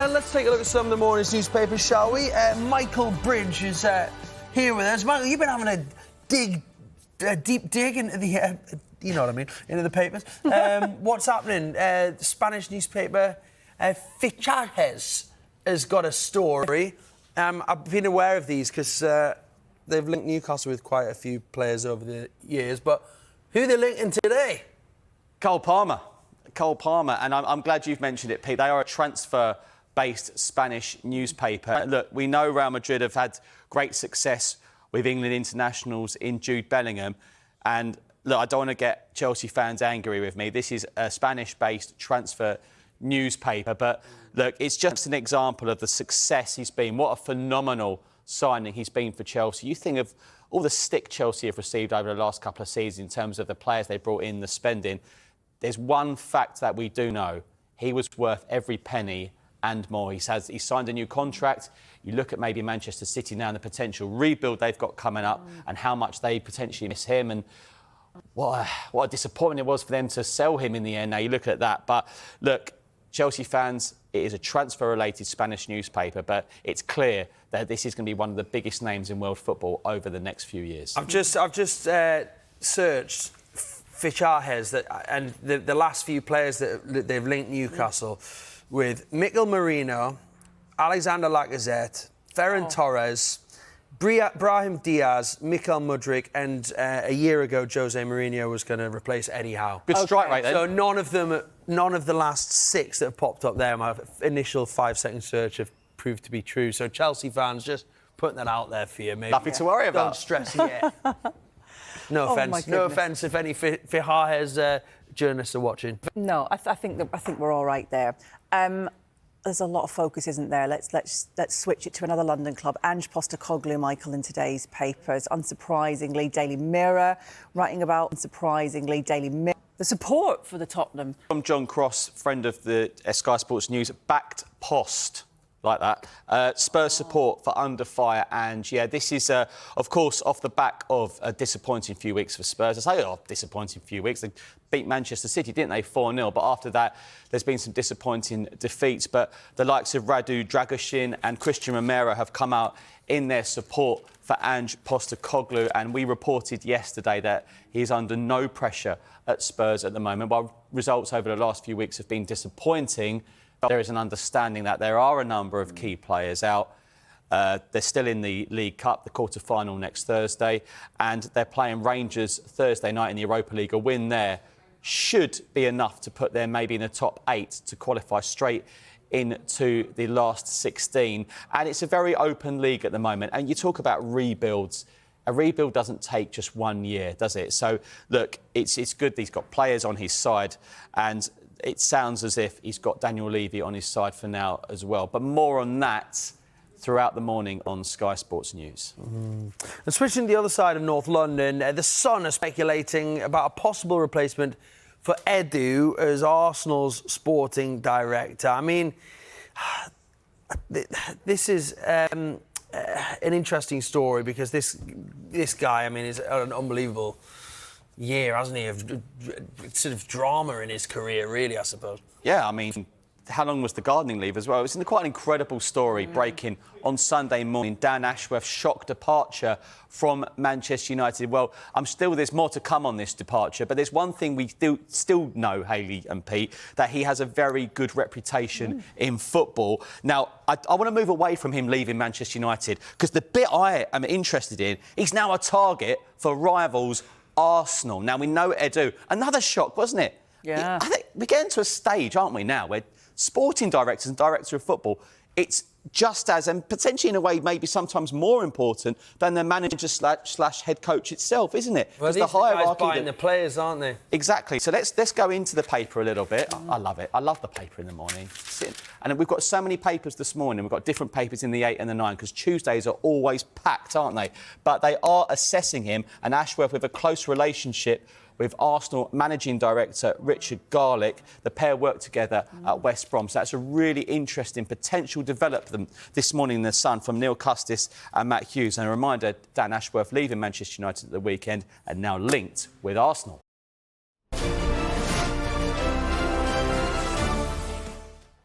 Let's take a look at some of the morning's newspapers, shall we? Michael Bridge is here with us. Michael, you've been having a deep dig into the, you know what I mean, into the papers. What's happening? Spanish newspaper Fichajes has got a story. I've been aware of these because they've linked Newcastle with quite a few players over the years, but who are they linking today? Cole Palmer, and I'm glad you've mentioned it, Pete. They are a transfer-based Spanish newspaper. Look, we know Real Madrid have had great success with England internationals in Jude Bellingham, and look, I don't want to get Chelsea fans angry with me. This is a Spanish-based transfer newspaper, but look, it's just an example of the success he's been. What a phenomenal signing he's been for Chelsea. You think of all the stick Chelsea have received over the last couple of seasons in terms of the players they brought in, the spending. There's one fact that we do know. He was worth every penny and more. He signed a new contract. You look at maybe Manchester City now and the potential rebuild they've got coming up and how much they potentially miss him, and what a disappointment it was for them to sell him in the end. Now you look at that. But look, Chelsea fans, it is a transfer-related Spanish newspaper, but it's clear that this is going to be one of the biggest names in world football over the next few years. I've just searched Fichajes, and the last few players that they've linked Newcastle with: Mikel Merino, Alexander Lacazette, Ferran Torres, Brahim Diaz, Mikel Mudryk, and a year ago Jose Mourinho was going to replace Eddie Howe. Good strike rate then. So none of the last six that have popped up there, my initial 5-second search, have proved to be true. So Chelsea fans, just putting that out there for you. Maybe nothing to worry about. Don't stress yet. No offence. No offence if any Fichajes journalists are watching. No, I think we're all right there. There's a lot of focus, isn't there? Let's switch it to another London club. Ange Postecoglou, Michael, in today's papers. Unsurprisingly, Daily Mirror writing about the support for the Tottenham. From John Cross, friend of the Sky Sports News, backed Post. Like that. Spurs support for under fire, and yeah, this is, of course, off the back of a disappointing few weeks for Spurs. I say, disappointing few weeks. They beat Manchester City, didn't they, 4-0? But after that, there's been some disappointing defeats. But the likes of Radu Dragoshin and Christian Romero have come out in their support for Ange Postecoglou, and we reported yesterday that he's under no pressure at Spurs at the moment. While results over the last few weeks have been disappointing, there is an understanding that there are a number of key players out. They're still in the League Cup, the quarter-final next Thursday, and they're playing Rangers Thursday night in the Europa League. A win there should be enough to put them maybe in the top 8 to qualify straight into the last 16. And it's a very open league at the moment. And you talk about rebuilds. A rebuild doesn't take just 1 year, does it? So, look, it's good that he's got players on his side, and it sounds as if he's got Daniel Levy on his side for now as well. But more on that throughout the morning on Sky Sports News. And switching to the other side of North London, the Sun are speculating about a possible replacement for Edu as Arsenal's sporting director. I mean, this is an interesting story because this guy, I mean, is an unbelievable year, hasn't he, of sort of drama in his career, really, I suppose. Yeah, I mean, how long was the gardening leave as well? It's quite an incredible story breaking on Sunday morning. Dan Ashworth's shock departure from Manchester United. Well, there's more to come on this departure, but there's one thing we still know, Hayley and Pete, that he has a very good reputation in football. Now, I want to move away from him leaving Manchester United, because the bit I am interested in, he's now a target for rivals Arsenal. Now, we know Edu. Another shock, wasn't it? Yeah. I think we're getting to a stage, aren't we, now, where sporting directors and director of football, it's just as, and potentially in a way maybe sometimes more important than the manager slash head coach itself, isn't it? Well, these guys buying the players, aren't they? Exactly. So let's go into the paper a little bit. I love it. I love the paper in the morning. And we've got so many papers this morning. We've got different papers in the 8 and the 9, because Tuesdays are always packed, aren't they? But they are assessing him, and Ashworth, with a close relationship with Arsenal managing director Richard Garlick. The pair work together at West Brom. So that's a really interesting potential development this morning in the Sun from Neil Custis and Matt Hughes. And a reminder, Dan Ashworth leaving Manchester United at the weekend and now linked with Arsenal.